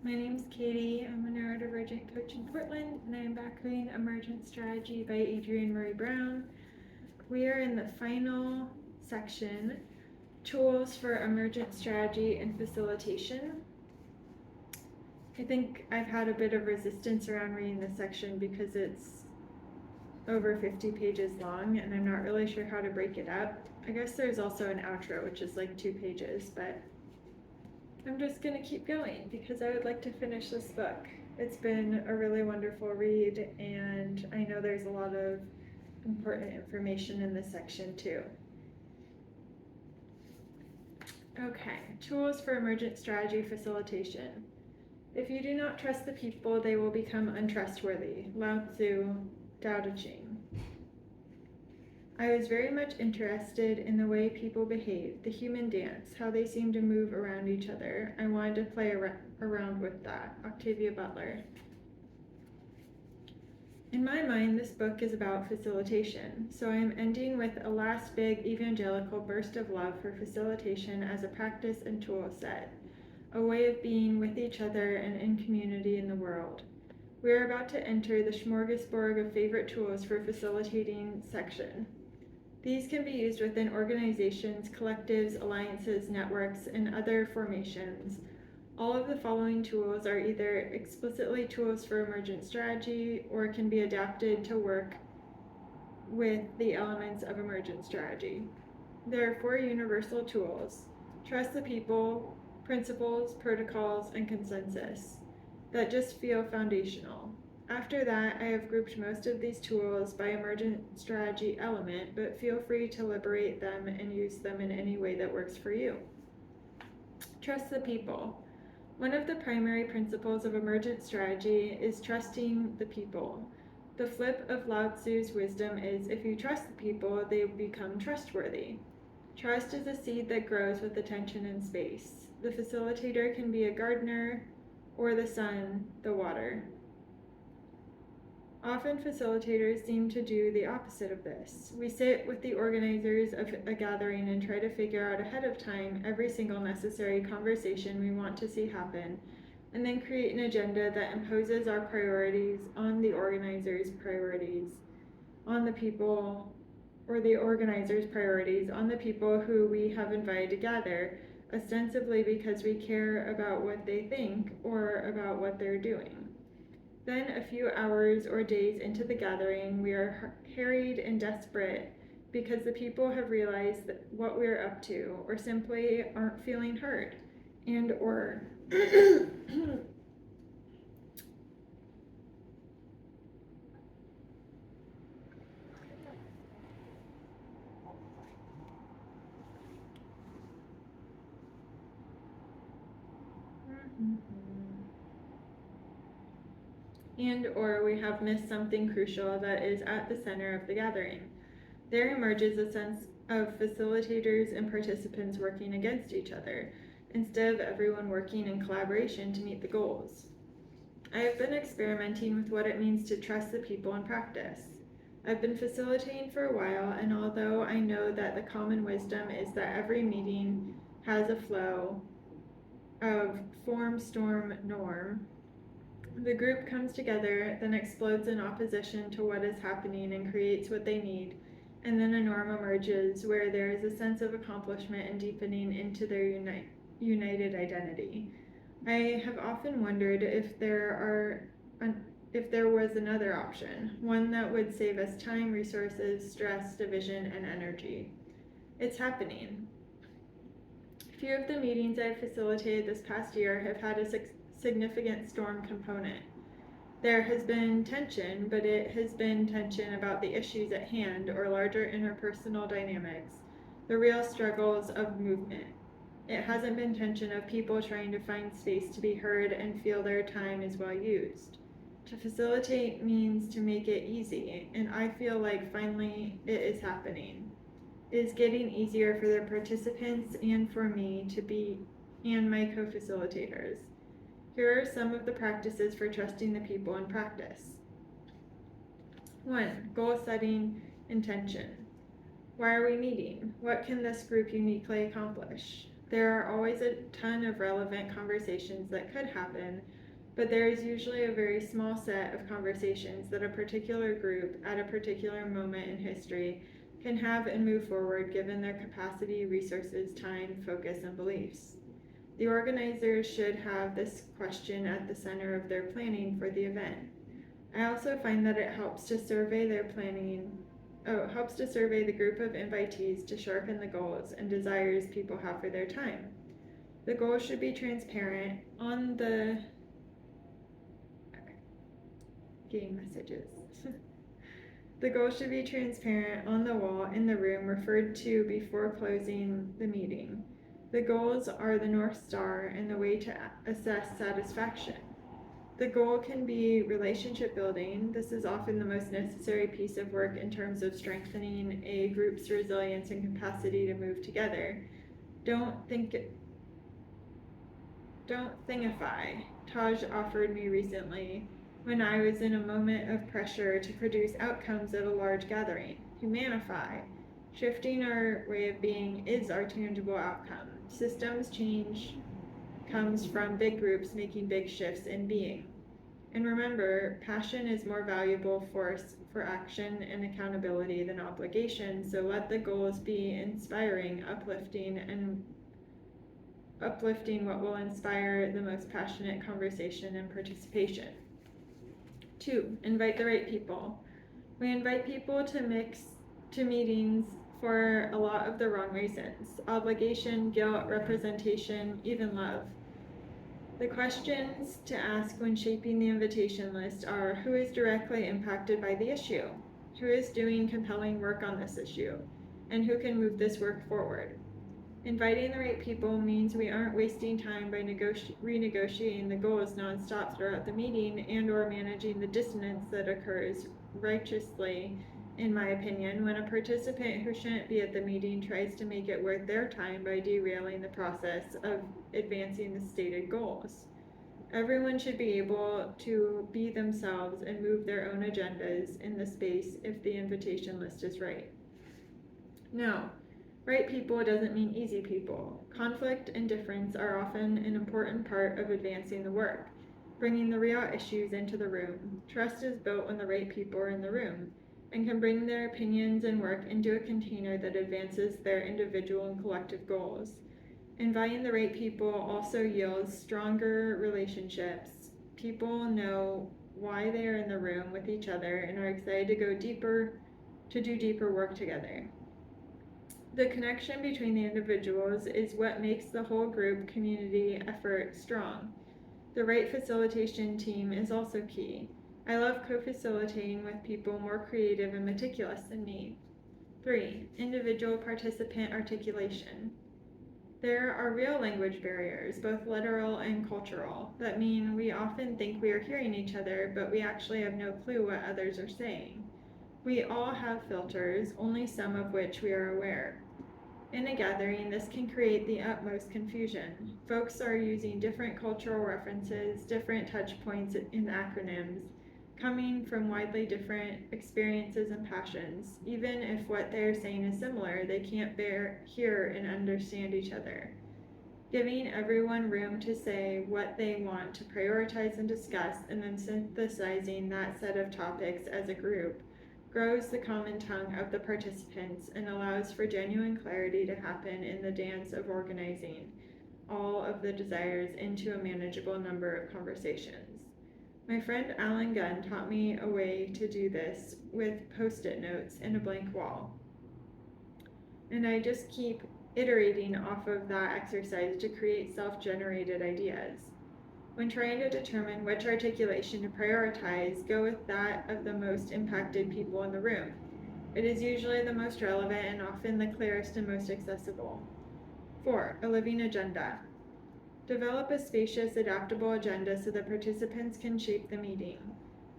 My name's Katie. I'm a neurodivergent coach in Portland, and I am back reading Emergent Strategy by Adrienne Maree Brown. We are in the final section, Tools for Emergent Strategy and Facilitation. I think I've had a bit of resistance around reading this section because it's over 50 pages long, and I'm not really sure how to break it up. I guess there's also an outro, which is like 2 pages, but I'm just going to keep going because I would like to finish this book. It's been a really wonderful read, and I know there's a lot of important information in this section too. Okay, tools for emergent strategy facilitation. If you do not trust the people, they will become untrustworthy. Lao Tzu, Tao Te Ching. I was very much interested in the way people behave, the human dance, how they seem to move around each other. I wanted to play around with that. Octavia Butler. In my mind, this book is about facilitation, so I am ending with a last big evangelical burst of love for facilitation as a practice and tool set, a way of being with each other and in community in the world. We are about to enter the smorgasbord of favorite tools for facilitating section. These can be used within organizations, collectives, alliances, networks, and other formations. All of the following tools are either explicitly tools for emergent strategy or can be adapted to work with the elements of emergent strategy. There are 4 universal tools: trust the people, principles, protocols, and consensus, that just feel foundational. After that, I have grouped most of these tools by emergent strategy element, but feel free to liberate them and use them in any way that works for you. Trust the people. One of the primary principles of emergent strategy is trusting the people. The flip of Lao Tzu's wisdom is, if you trust the people, they become trustworthy. Trust is a seed that grows with attention and space. The facilitator can be a gardener, or the sun, the water. Often facilitators seem to do the opposite of this. We sit with the organizers of a gathering and try to figure out ahead of time every single necessary conversation we want to see happen, and then create an agenda that imposes our priorities on the organizers' priorities, on the people, or the organizers' priorities on the people who we have invited to gather, ostensibly because we care about what they think or about what they're doing. Then, a few hours or days into the gathering, we are harried and desperate because the people have realized what we're up to, or simply aren't feeling heard, and or we have missed something crucial that is at the center of the gathering. There emerges a sense of facilitators and participants working against each other, instead of everyone working in collaboration to meet the goals. I have been experimenting with what it means to trust the people in practice. I've been facilitating for a while, and although I know that the common wisdom is that every meeting has a flow of form, storm, norm, the group comes together, then explodes in opposition to what is happening and creates what they need, and then a norm emerges where there is a sense of accomplishment and deepening into their united identity. I have often wondered if there was another option, one that would save us time, resources, stress, division, and energy. It's happening. Few of the meetings I've facilitated this past year have had a significant storm component. There has been tension, but it has been tension about the issues at hand or larger interpersonal dynamics, the real struggles of movement. It hasn't been tension of people trying to find space to be heard and feel their time is well used. To facilitate means to make it easy, and I feel like finally it is happening. It is getting easier for the participants and for me to be, and my co-facilitators. Here are some of the practices for trusting the people in practice. 1. Goal setting, intention. Why are we meeting? What can this group uniquely accomplish? There are always a ton of relevant conversations that could happen, but there is usually a very small set of conversations that a particular group at a particular moment in history can have and move forward given their capacity, resources, time, focus, and beliefs. The organizers should have this question at the center of their planning for the event. I also find that it helps to survey the group of invitees to sharpen the goals and desires people have for their time. The goals should be transparent on the game messages. The goals should be transparent on the wall in the room referred to before closing the meeting. The goals are the North Star and the way to assess satisfaction. The goal can be relationship building. This is often the most necessary piece of work in terms of strengthening a group's resilience and capacity to move together. Don't thingify, Taj offered me recently when I was in a moment of pressure to produce outcomes at a large gathering. Humanify, shifting our way of being is our tangible outcome. Systems change comes from big groups making big shifts in being. And remember, passion is more valuable force for action and accountability than obligation, so let the goals be inspiring, uplifting what will inspire the most passionate conversation and participation. 2. Invite the right people. We invite people to meetings for a lot of the wrong reasons: obligation, guilt, representation, even love. The questions to ask when shaping the invitation list are: who is directly impacted by the issue? Who is doing compelling work on this issue? And who can move this work forward? Inviting the right people means we aren't wasting time by renegotiating the goals nonstop throughout the meeting and/or managing the dissonance that occurs righteously, in my opinion, when a participant who shouldn't be at the meeting tries to make it worth their time by derailing the process of advancing the stated goals. Everyone should be able to be themselves and move their own agendas in the space if the invitation list is right. No, right people doesn't mean easy people. Conflict and difference are often an important part of advancing the work, bringing the real issues into the room. Trust is built when the right people are in the room and can bring their opinions and work into a container that advances their individual and collective goals. Inviting the right people also yields stronger relationships. People know why they are in the room with each other and are excited to do deeper work together. The connection between the individuals is what makes the whole group community effort strong. The right facilitation team is also key. I love co-facilitating with people more creative and meticulous than me. 3. Individual participant articulation. There are real language barriers, both literal and cultural, that mean we often think we are hearing each other, but we actually have no clue what others are saying. We all have filters, only some of which we are aware. In a gathering, this can create the utmost confusion. Folks are using different cultural references, different touch points in acronyms, coming from widely different experiences and passions. Even if what they are saying is similar, they can't hear and understand each other. Giving everyone room to say what they want to prioritize and discuss, and then synthesizing that set of topics as a group, grows the common tongue of the participants and allows for genuine clarity to happen in the dance of organizing all of the desires into a manageable number of conversations. My friend Alan Gunn taught me a way to do this with post-it notes and a blank wall. And I just keep iterating off of that exercise to create self-generated ideas. When trying to determine which articulation to prioritize, go with that of the most impacted people in the room. It is usually the most relevant and often the clearest and most accessible. 4. A living agenda. Develop a spacious, adaptable agenda so the participants can shape the meeting.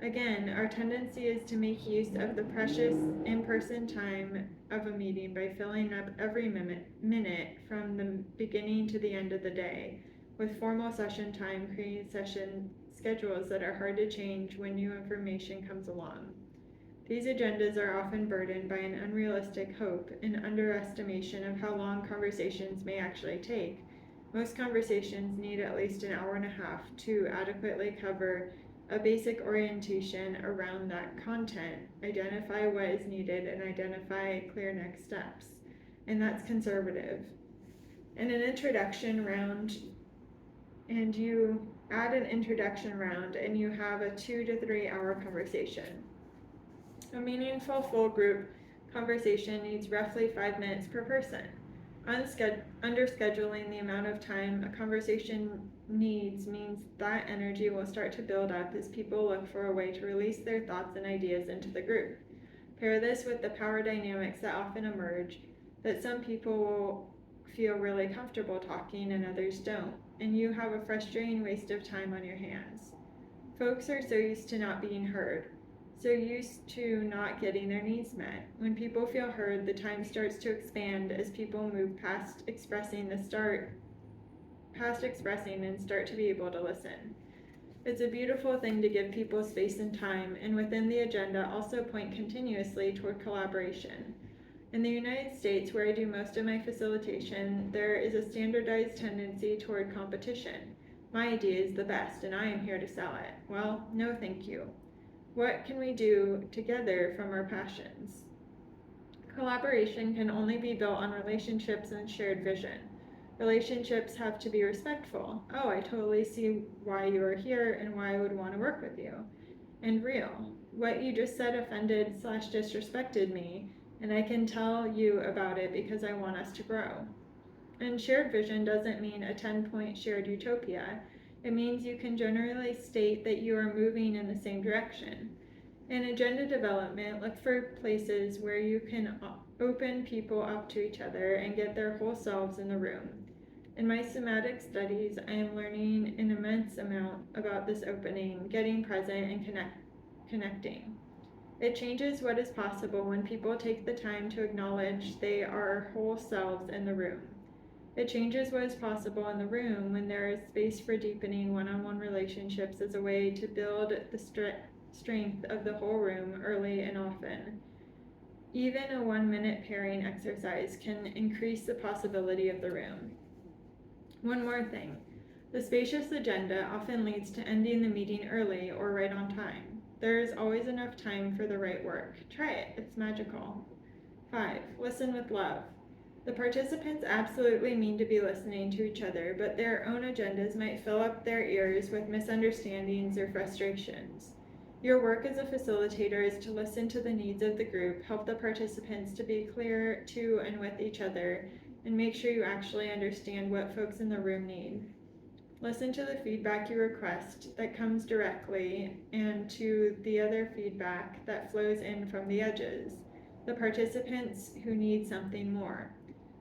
Again, our tendency is to make use of the precious in-person time of a meeting by filling up every minute from the beginning to the end of the day with formal session time, creating session schedules that are hard to change when new information comes along. These agendas are often burdened by an unrealistic hope and underestimation of how long conversations may actually take. Most conversations need at least an hour and a half to adequately cover a basic orientation around that content, identify what is needed, and identify clear next steps. And that's conservative. In an introduction round, and you add an introduction round, and you have a 2 to 3 hour conversation. A meaningful full group conversation needs roughly 5 minutes per person. Underscheduling the amount of time a conversation needs means that energy will start to build up as people look for a way to release their thoughts and ideas into the group. Pair this with the power dynamics that often emerge, that some people will feel really comfortable talking and others don't, and you have a frustrating waste of time on your hands. Folks are so used to not being heard, so used to not getting their needs met. When people feel heard, the time starts to expand as people move past expressing and start to be able to listen. It's a beautiful thing to give people space and time, and within the agenda also point continuously toward collaboration. In the United States, where I do most of my facilitation, there is a standardized tendency toward competition. My idea is the best, and I am here to sell it. Well, no thank you. What can we do together from our passions? Collaboration can only be built on relationships and shared vision. Relationships have to be respectful. Oh, I totally see why you are here and why I would want to work with you. And real. What you just said offended/disrespected me, and I can tell you about it because I want us to grow. And shared vision doesn't mean a 10-point shared utopia. It means you can generally state that you are moving in the same direction. In agenda development, look for places where you can open people up to each other and get their whole selves in the room. In my somatic studies, I am learning an immense amount about this opening, getting present, and connecting. It changes what is possible when people take the time to acknowledge they are whole selves in the room. It changes what is possible in the room when there is space for deepening one-on-one relationships as a way to build the strength of the whole room early and often. Even a 1-minute pairing exercise can increase the possibility of the room. One more thing. The spacious agenda often leads to ending the meeting early or right on time. There is always enough time for the right work. Try it. It's magical. 5. Listen with love. The participants absolutely mean to be listening to each other, but their own agendas might fill up their ears with misunderstandings or frustrations. Your work as a facilitator is to listen to the needs of the group, help the participants to be clear to and with each other, and make sure you actually understand what folks in the room need. Listen to the feedback you request that comes directly and to the other feedback that flows in from the edges, the participants who need something more.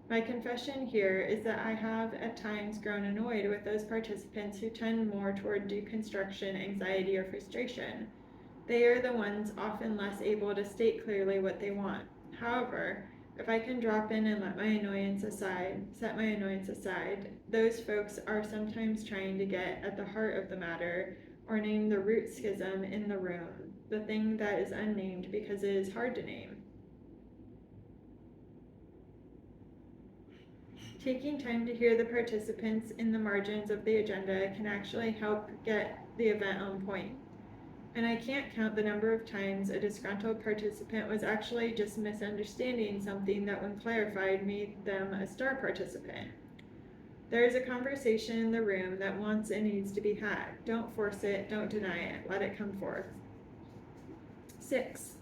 My confession here is that I have at times grown annoyed with those participants who tend more toward deconstruction, anxiety, or frustration. They are the ones often less able to state clearly what they want. However, if I can drop in and set my annoyance aside, those folks are sometimes trying to get at the heart of the matter or name the root schism in the room, the thing that is unnamed because it is hard to name. Taking time to hear the participants in the margins of the agenda can actually help get the event on point. And I can't count the number of times a disgruntled participant was actually just misunderstanding something that, when clarified, made them a star participant. There is a conversation in the room that wants and needs to be had. Don't force it, don't deny it, let it come forth. 6.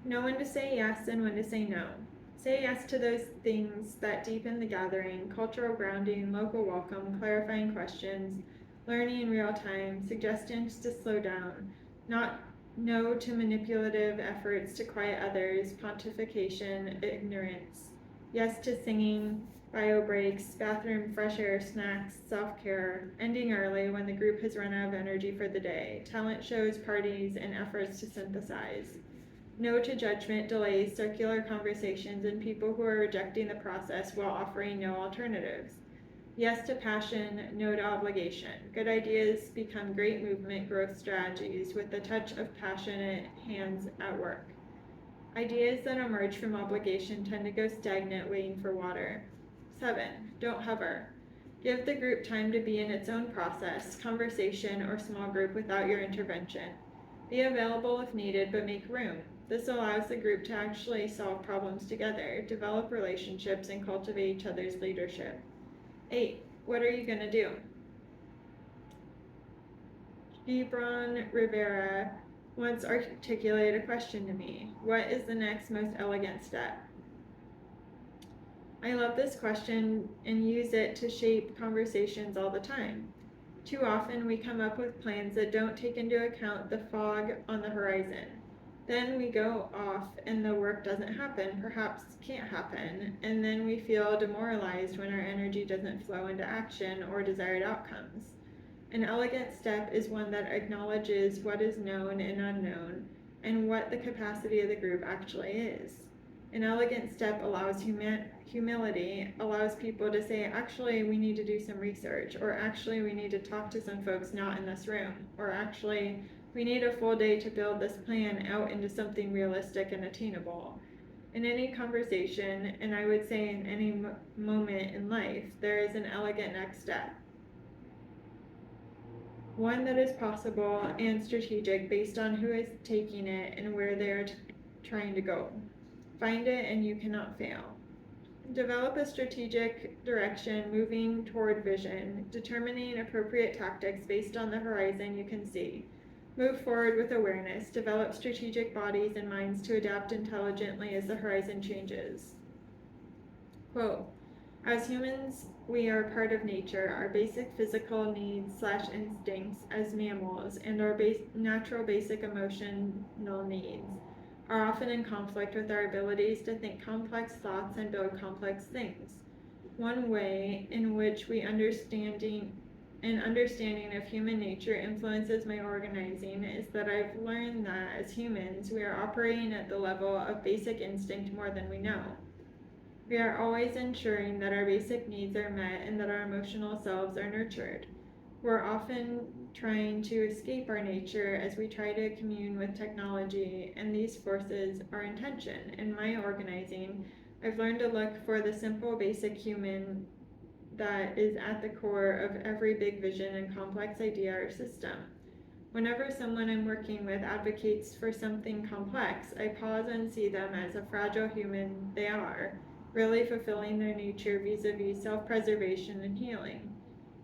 Know when to say yes and when to say no. Say yes to those things that deepen the gathering: cultural grounding, local welcome, clarifying questions, learning in real time, suggestions to slow down. Not no to manipulative efforts to quiet others, pontification, ignorance. Yes to singing, bio breaks, bathroom, fresh air, snacks, self-care, ending early when the group has run out of energy for the day, talent shows, parties, and efforts to synthesize. No to judgment, delays, circular conversations, and people who are rejecting the process while offering no alternatives. Yes to passion, no to obligation. Good ideas become great movement growth strategies with the touch of passionate hands at work. Ideas that emerge from obligation tend to go stagnant, waiting for water. 7. Don't hover. Give the group time to be in its own process, conversation, or small group without your intervention. Be available if needed, but make room. This allows the group to actually solve problems together, develop relationships, and cultivate each other's leadership. 8. What are you going to do? Gibran Rivera once articulated a question to me. What is the next most elegant step? I love this question and use it to shape conversations all the time. Too often we come up with plans that don't take into account the fog on the horizon. Then we go off and the work doesn't happen, perhaps can't happen, and then we feel demoralized when our energy doesn't flow into action or desired outcomes. An elegant step is one that acknowledges what is known and unknown and what the capacity of the group actually is. An elegant step allows humility, allows people to say, actually, we need to do some research, or actually, we need to talk to some folks not in this room, or actually, we need a full day to build this plan out into something realistic and attainable. In any conversation, and I would say in any moment in life, there is an elegant next step. One that is possible and strategic based on who is taking it and where they are trying to go. Find it and you cannot fail. Develop a strategic direction moving toward vision, determining appropriate tactics based on the horizon you can see. Move forward with awareness, develop strategic bodies and minds to adapt intelligently as the horizon changes. Quote, as humans, we are part of nature. Our basic physical needs/instincts as mammals and our natural basic emotional needs are often in conflict with our abilities to think complex thoughts and build complex things. One way in which understanding of human nature influences my organizing is that I've learned that as humans, we are operating at the level of basic instinct more than we know. We are always ensuring that our basic needs are met and that our emotional selves are nurtured. We're often trying to escape our nature as we try to commune with technology, and these forces are intention. In my organizing, I've learned to look for the simple, basic human that is at the core of every big vision and complex idea or system. Whenever someone I'm working with advocates for something complex, I pause and see them as a fragile human they are, really fulfilling their nature vis-a-vis self-preservation and healing.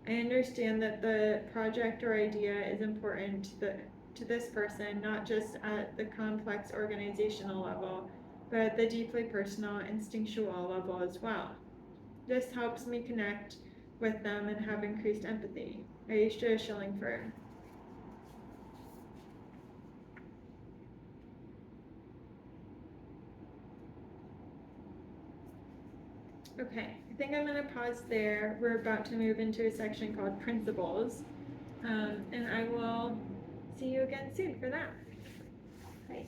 I understand that the project or idea is important to this person, not just at the complex organizational level, but at the deeply personal, instinctual level as well. This helps me connect with them and have increased empathy. Aisha Schillingford. Okay, I think I'm going to pause there. We're about to move into a section called Principles, and I will see you again soon for that. Bye.